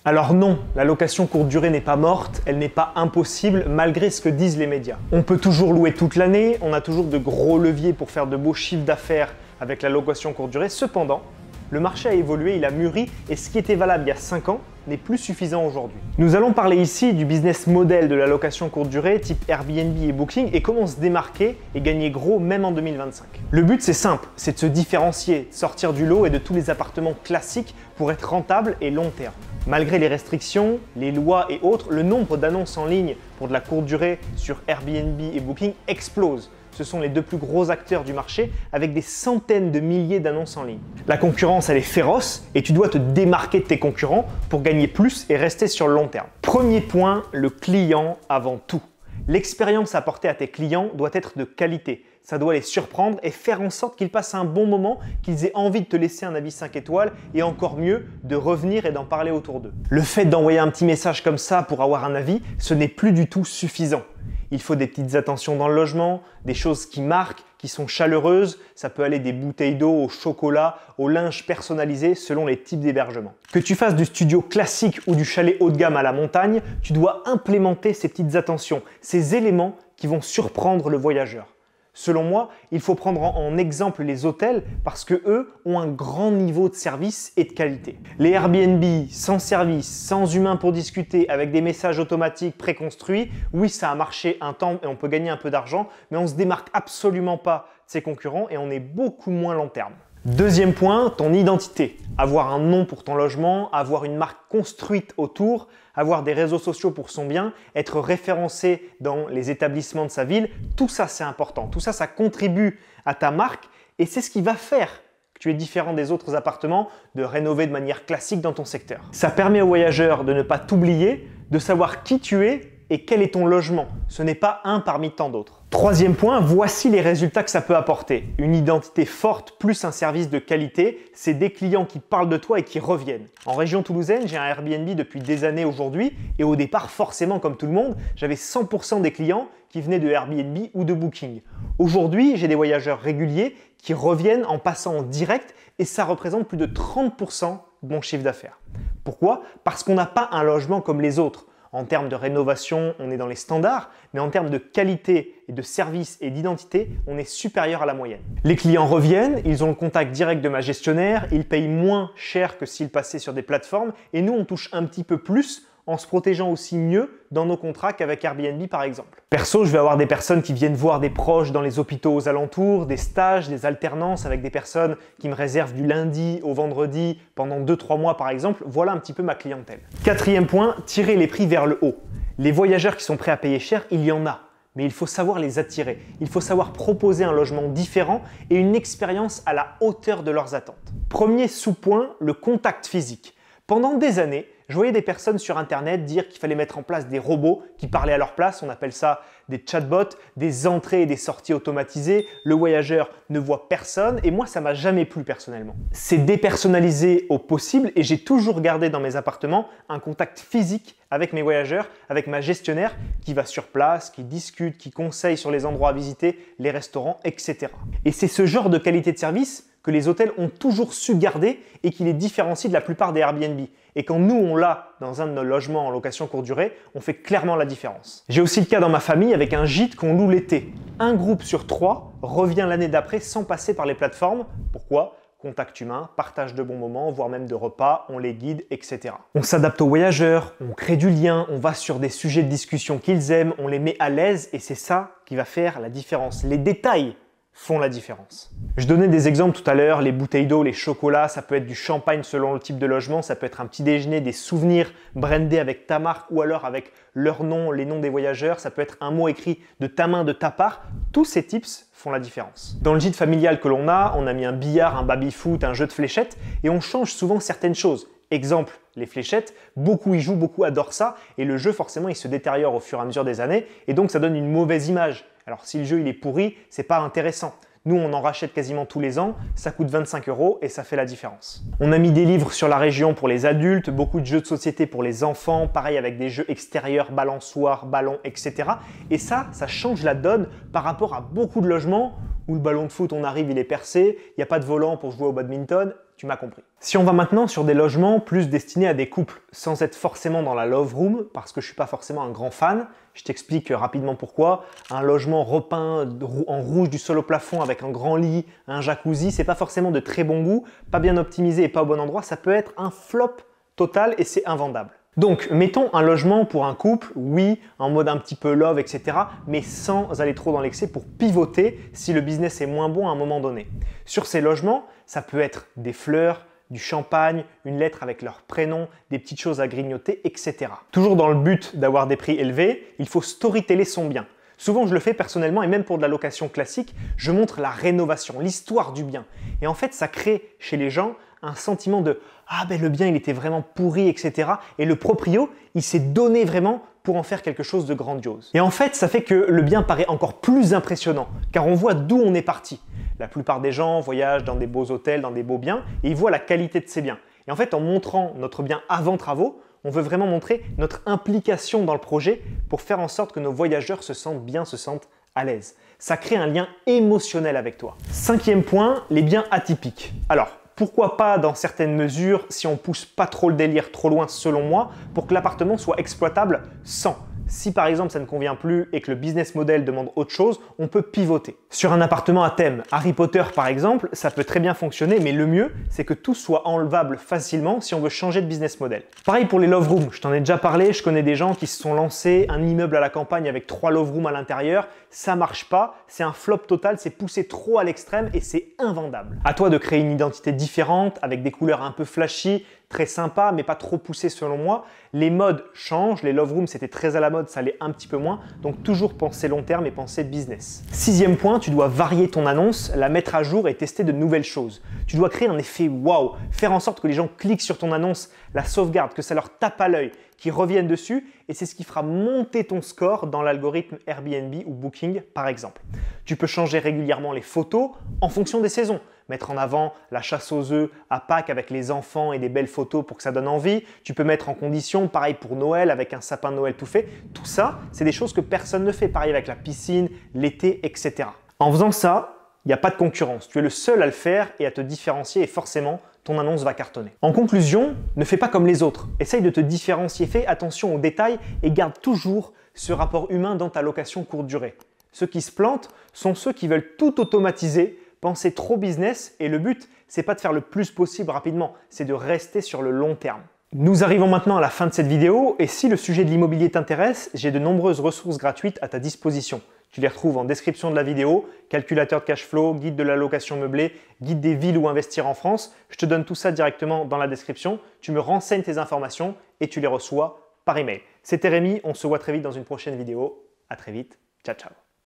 Alors non, la location courte durée n'est pas morte, elle n'est pas impossible malgré ce que disent les médias. On peut toujours louer toute l'année, on a toujours de gros leviers pour faire de beaux chiffres d'affaires avec la location courte durée. Cependant, le marché a évolué, il a mûri et ce qui était valable il y a 5 ans n'est plus suffisant aujourd'hui. Nous allons parler ici du business model de la location courte durée type Airbnb et Booking et comment se démarquer et gagner gros même en 2025. Le but c'est simple, c'est de se différencier, de sortir du lot et de tous les appartements classiques pour être rentable et long terme. Malgré les restrictions, les lois et autres, le nombre d'annonces en ligne pour de la courte durée sur Airbnb et Booking explose. Ce sont les deux plus gros acteurs du marché avec des centaines de milliers d'annonces en ligne. La concurrence, elle est féroce et tu dois te démarquer de tes concurrents pour gagner plus et rester sur le long terme. Premier point, le client avant tout. L'expérience apportée à tes clients doit être de qualité. Ça doit les surprendre et faire en sorte qu'ils passent un bon moment, qu'ils aient envie de te laisser un avis 5 étoiles et encore mieux, de revenir et d'en parler autour d'eux. Le fait d'envoyer un petit message comme ça pour avoir un avis, ce n'est plus du tout suffisant. Il faut des petites attentions dans le logement, des choses qui marquent, qui sont chaleureuses. Ça peut aller des bouteilles d'eau au chocolat, au linge personnalisé selon les types d'hébergement. Que tu fasses du studio classique ou du chalet haut de gamme à la montagne, tu dois implémenter ces petites attentions, ces éléments qui vont surprendre le voyageur. Selon moi, il faut prendre en exemple les hôtels parce que eux ont un grand niveau de service et de qualité. Les Airbnb sans service, sans humain pour discuter, avec des messages automatiques préconstruits, oui, ça a marché un temps et on peut gagner un peu d'argent, mais on ne se démarque absolument pas de ses concurrents et on est beaucoup moins long terme. Deuxième point, ton identité. Avoir un nom pour ton logement, avoir une marque construite autour, avoir des réseaux sociaux pour son bien, être référencé dans les établissements de sa ville, tout ça c'est important. Tout ça, ça contribue à ta marque et c'est ce qui va faire que tu es différent des autres appartements, de rénover de manière classique dans ton secteur. Ça permet aux voyageurs de ne pas t'oublier, de savoir qui tu es et quel est ton logement. Ce n'est pas un parmi tant d'autres. Troisième point, voici les résultats que ça peut apporter. Une identité forte plus un service de qualité, c'est des clients qui parlent de toi et qui reviennent. En région toulousaine, j'ai un Airbnb depuis des années aujourd'hui et au départ, forcément comme tout le monde, j'avais 100% des clients qui venaient de Airbnb ou de Booking. Aujourd'hui, j'ai des voyageurs réguliers qui reviennent en passant en direct et ça représente plus de 30% de mon chiffre d'affaires. Pourquoi? Parce qu'on n'a pas un logement comme les autres. En termes de rénovation, on est dans les standards, mais en termes de qualité et de service et d'identité, on est supérieur à la moyenne. Les clients reviennent, ils ont le contact direct de ma gestionnaire, ils payent moins cher que s'ils passaient sur des plateformes et nous, on touche un petit peu plus en se protégeant aussi mieux dans nos contrats qu'avec Airbnb par exemple. Perso, je vais avoir des personnes qui viennent voir des proches dans les hôpitaux aux alentours, des stages, des alternances avec des personnes qui me réservent du lundi au vendredi pendant 2-3 mois par exemple. Voilà un petit peu ma clientèle. Quatrième point, tirer les prix vers le haut. Les voyageurs qui sont prêts à payer cher, il y en a. Mais il faut savoir les attirer. Il faut savoir proposer un logement différent et une expérience à la hauteur de leurs attentes. Premier sous-point, le contact physique. Pendant des années, je voyais des personnes sur Internet dire qu'il fallait mettre en place des robots qui parlaient à leur place. On appelle ça des chatbots, des entrées et des sorties automatisées. Le voyageur ne voit personne et moi, ça m'a jamais plu personnellement. C'est dépersonnalisé au possible et j'ai toujours gardé dans mes appartements un contact physique avec mes voyageurs, avec ma gestionnaire qui va sur place, qui discute, qui conseille sur les endroits à visiter, les restaurants, etc. Et c'est ce genre de qualité de service que les hôtels ont toujours su garder et qui les différencie de la plupart des Airbnb. Et quand nous, on l'a dans un de nos logements en location courte durée, on fait clairement la différence. J'ai aussi le cas dans ma famille avec un gîte qu'on loue l'été. Un groupe sur 3 revient l'année d'après sans passer par les plateformes. Pourquoi ? Contact humain, partage de bons moments, voire même de repas, on les guide, etc. On s'adapte aux voyageurs, on crée du lien, on va sur des sujets de discussion qu'ils aiment, on les met à l'aise et c'est ça qui va faire la différence. Les détails font la différence. Je donnais des exemples tout à l'heure, les bouteilles d'eau, les chocolats, ça peut être du champagne selon le type de logement, ça peut être un petit déjeuner, des souvenirs brandés avec ta marque ou alors avec leur nom, les noms des voyageurs, ça peut être un mot écrit de ta main, de ta part. Tous ces tips font la différence. Dans le gîte familial que l'on a, on a mis un billard, un baby-foot, un jeu de fléchettes et on change souvent certaines choses. Exemple, les fléchettes, beaucoup y jouent, beaucoup adorent ça et le jeu forcément il se détériore au fur et à mesure des années et donc ça donne une mauvaise image. Alors si le jeu il est pourri, c'est pas intéressant. Nous on en rachète quasiment tous les ans, ça coûte 25 € et ça fait la différence. On a mis des livres sur la région pour les adultes, beaucoup de jeux de société pour les enfants, pareil avec des jeux extérieurs, balançoires, ballons, etc. Et ça change la donne par rapport à beaucoup de logements où le ballon de foot on arrive il est percé, il n'y a pas de volant pour jouer au badminton. tu m'as compris. Si on va maintenant sur des logements plus destinés à des couples, sans être forcément dans la love room, parce que je ne suis pas forcément un grand fan, je t'explique rapidement pourquoi. Un logement repeint en rouge du sol au plafond avec un grand lit, un jacuzzi, c'est pas forcément de très bon goût, pas bien optimisé et pas au bon endroit, ça peut être un flop total et c'est invendable. Donc, mettons un logement pour un couple, oui, en mode un petit peu love, etc., mais sans aller trop dans l'excès pour pivoter si le business est moins bon à un moment donné. Sur ces logements, ça peut être des fleurs, du champagne, une lettre avec leur prénom, des petites choses à grignoter, etc. Toujours dans le but d'avoir des prix élevés, il faut storyteller son bien. Souvent, je le fais personnellement et même pour de la location classique, je montre la rénovation, l'histoire du bien. Et en fait, ça crée chez les gens un sentiment de « Ah ben le bien, il était vraiment pourri, etc. » Et le proprio, il s'est donné vraiment pour en faire quelque chose de grandiose. Et en fait, ça fait que le bien paraît encore plus impressionnant, car on voit d'où on est parti. La plupart des gens voyagent dans des beaux hôtels, dans des beaux biens, et ils voient la qualité de ces biens. Et en fait, en montrant notre bien avant travaux, on veut vraiment montrer notre implication dans le projet pour faire en sorte que nos voyageurs se sentent bien, se sentent à l'aise. Ça crée un lien émotionnel avec toi. 5e point, les biens atypiques. Alors, pourquoi pas dans certaines mesures si on pousse pas trop le délire trop loin selon moi pour que l'appartement soit exploitable sans. Si par exemple ça ne convient plus et que le business model demande autre chose, on peut pivoter. Sur un appartement à thème, Harry Potter par exemple, ça peut très bien fonctionner, mais le mieux c'est que tout soit enlevable facilement si on veut changer de business model. Pareil pour les love rooms, je t'en ai déjà parlé, je connais des gens qui se sont lancés un immeuble à la campagne avec 3 love rooms à l'intérieur, ça marche pas, c'est un flop total, c'est poussé trop à l'extrême et c'est invendable. À toi de créer une identité différente avec des couleurs un peu flashy, très sympa, mais pas trop poussé selon moi. Les modes changent, les love rooms c'était très à la mode, ça l'est un petit peu moins, donc toujours penser long terme et penser business. 6e point, tu dois varier ton annonce, la mettre à jour et tester de nouvelles choses. Tu dois créer un effet wow, faire en sorte que les gens cliquent sur ton annonce, la sauvegardent, que ça leur tape à l'œil, qu'ils reviennent dessus et c'est ce qui fera monter ton score dans l'algorithme Airbnb ou Booking par exemple. Tu peux changer régulièrement les photos en fonction des saisons. Mettre en avant la chasse aux œufs à Pâques avec les enfants et des belles photos pour que ça donne envie. Tu peux mettre en condition, pareil pour Noël avec un sapin de Noël tout fait. Tout ça, c'est des choses que personne ne fait. Pareil avec la piscine, l'été, etc. En faisant ça, il n'y a pas de concurrence. Tu es le seul à le faire et à te différencier et forcément, ton annonce va cartonner. En conclusion, ne fais pas comme les autres. Essaye de te différencier, fais attention aux détails et garde toujours ce rapport humain dans ta location courte durée. Ceux qui se plantent sont ceux qui veulent tout automatiser, penser trop business et le but, c'est pas de faire le plus possible rapidement, c'est de rester sur le long terme. Nous arrivons maintenant à la fin de cette vidéo et si le sujet de l'immobilier t'intéresse, j'ai de nombreuses ressources gratuites à ta disposition. Tu les retrouves en description de la vidéo, calculateur de cash flow, guide de la location meublée, guide des villes où investir en France. Je te donne tout ça directement dans la description. Tu me renseignes tes informations et tu les reçois par email. C'était Rémi, on se voit très vite dans une prochaine vidéo. À très vite, ciao ciao.